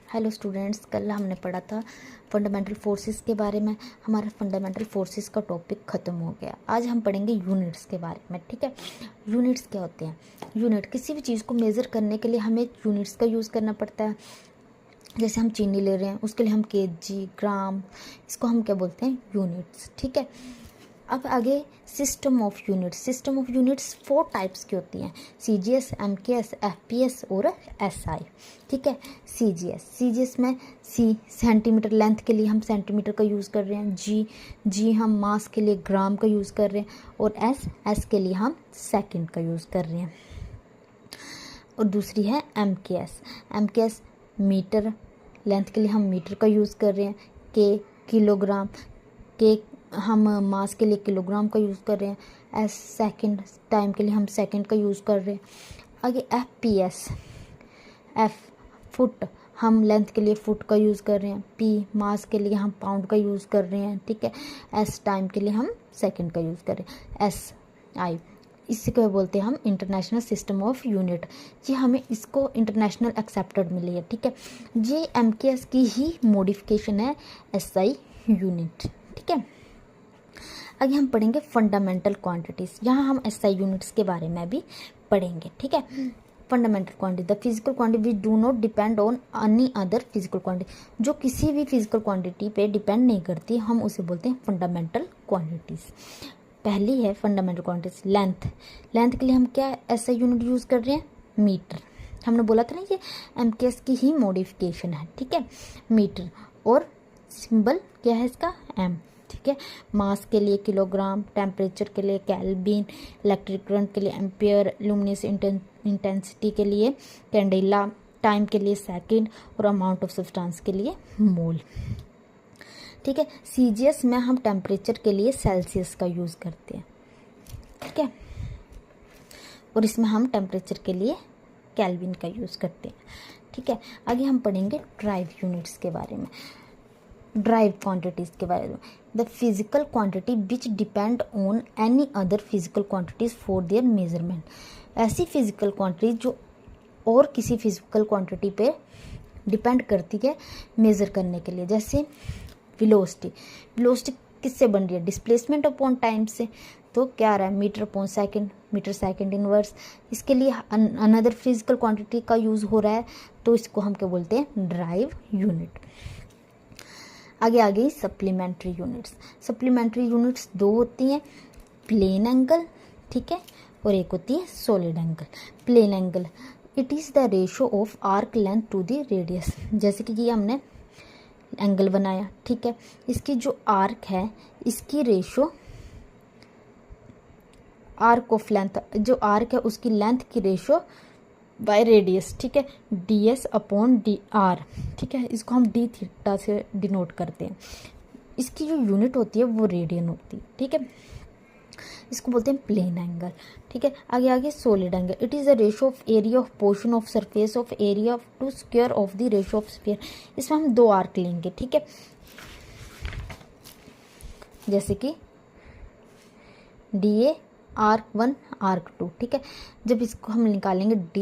Hello students, कल हमने पढ़ा था फंडामेंटल फोर्सेस के बारे में। हमारा फंडामेंटल फोर्सेस का टॉपिक ख़त्म हो गया। आज हम पढ़ेंगे यूनिट्स के बारे में। ठीक है, यूनिट्स क्या होते हैं? यूनिट, किसी भी चीज़ को मेज़र करने के लिए हमें यूनिट्स का यूज़ करना पड़ता है। जैसे हम चीनी ले रहे हैं, उसके लिए हम केजी, ग्राम, इसको हम क्या बोलते हैं? यूनिट्स। ठीक है, अब आगे system of units. System of units 4 types की होती हैं: CGS, MKS, FPS और SI। ठीक है, CGS में C सेंटीमीटर लेंथ के लिए हम सेंटीमीटर का यूज़ कर रहे हैं। G हम मास के लिए ग्राम का यूज़ कर रहे हैं। और S के लिए हम सेकंड का यूज़ कर रहे हैं। और दूसरी है MKS मीटर लेंथ के लिए हम मीटर का यूज़ कर रहे हैं। किलोग्राम, हम मास के लिए किलोग्राम का यूज़ कर रहे हैं। S सेकंड, टाइम के लिए हम सेकंड का यूज़ कर रहे हैं। आगे FPS, फुट, हम लेंथ के लिए फुट का यूज़ कर रहे हैं। P मास के लिए हम पाउंड का यूज़ कर रहे हैं। ठीक है, S टाइम के लिए हम सेकंड का यूज़ कर रहे हैं। SI, इसी को बोलते हैं हम इंटरनेशनल सिस्टम ऑफ यूनिट। ये हमें इसको इंटरनेशनल एक्सेप्टेड मिली है। ठीक है, ये MKS की ही मॉडिफिकेशन है SI यूनिट। ठीक है, आगे हम पढ़ेंगे फंडामेंटल क्वांटिटीज़। यहाँ हम SI यूनिट्स के बारे में भी पढ़ेंगे। ठीक है, fundamental quantity, the physical quantity which do not depend on any other physical quantity, जो किसी भी फिजिकल क्वांटिटी पे डिपेंड नहीं करती, हम उसे बोलते हैं फंडामेंटल क्वांटिटीज़। पहली है फंडामेंटल क्वांटिटीज लेंथ के लिए हम क्या SI यूनिट यूज़ कर रहे हैं? मीटर। हमने बोला था ना ये MKS की ही मॉडिफिकेशन है। ठीक है, मीटर। और सिंबल क्या है इसका? M। ठीक है, मास के लिए किलोग्राम, टेम्परेचर के लिए केल्विन, इलेक्ट्रिक करंट के लिए एम्पियर, लुमिनस इंटेंसिटी के लिए कैंडेला, टाइम के लिए सेकंड और अमाउंट ऑफ सब्सटेंस के लिए मोल। ठीक है, CGS में हम टेम्परेचर के लिए सेल्सियस का यूज़ करते हैं। ठीक है, और इसमें हम टेम्परेचर के लिए केल्विन का यूज़ करते हैं। ठीक है, आगे हम पढ़ेंगे ड्राइव यूनिट्स के बारे में, ड्राइव क्वांटिटीज़ के बारे में। The physical quantity which depend on any other physical quantities for their measurement, ऐसी फिजिकल क्वांटिटी जो और किसी फिजिकल क्वांटिटी पे डिपेंड करती है मेज़र करने के लिए। जैसे वेलोसिटी किससे बन रही है? डिस्प्लेसमेंट अपॉन टाइम से। तो क्या आ रहा है? Metre upon second, metre second inverse. इसके लिए अनदर फिजिकल क्वांटिटी का यूज़ हो रहा है, तो इसको हम क्या बोलते हैं? Derived unit. आगे सप्लीमेंट्री यूनिट्स। सप्लीमेंट्री यूनिट्स 2 होती हैं, प्लेन एंगल, ठीक है, और एक होती है solid angle. Plane angle, it is the ratio of arc length to the radius. जैसे कि ये हमने एंगल बनाया, ठीक है, इसकी जो आर्क है, इसकी रेशो आर्क ऑफ लेंथ, जो आर्क है उसकी लेंथ की रेशो बाय रेडियस। ठीक है, DS अपॉन DR। ठीक है, इसको हम D थीटा से डिनोट करते हैं। इसकी जो यूनिट होती है वो रेडियन होती है। ठीक है, इसको बोलते हैं प्लेन एंगल। ठीक है, आगे solid angle, it is the ratio of area of portion of surface of area to square of the ratio of sphere. इसमें हम 2 आर्क लेंगे। ठीक है, जैसे कि DA आर्क 1 आर्क 2। ठीक है, जब इसको हम निकालेंगे D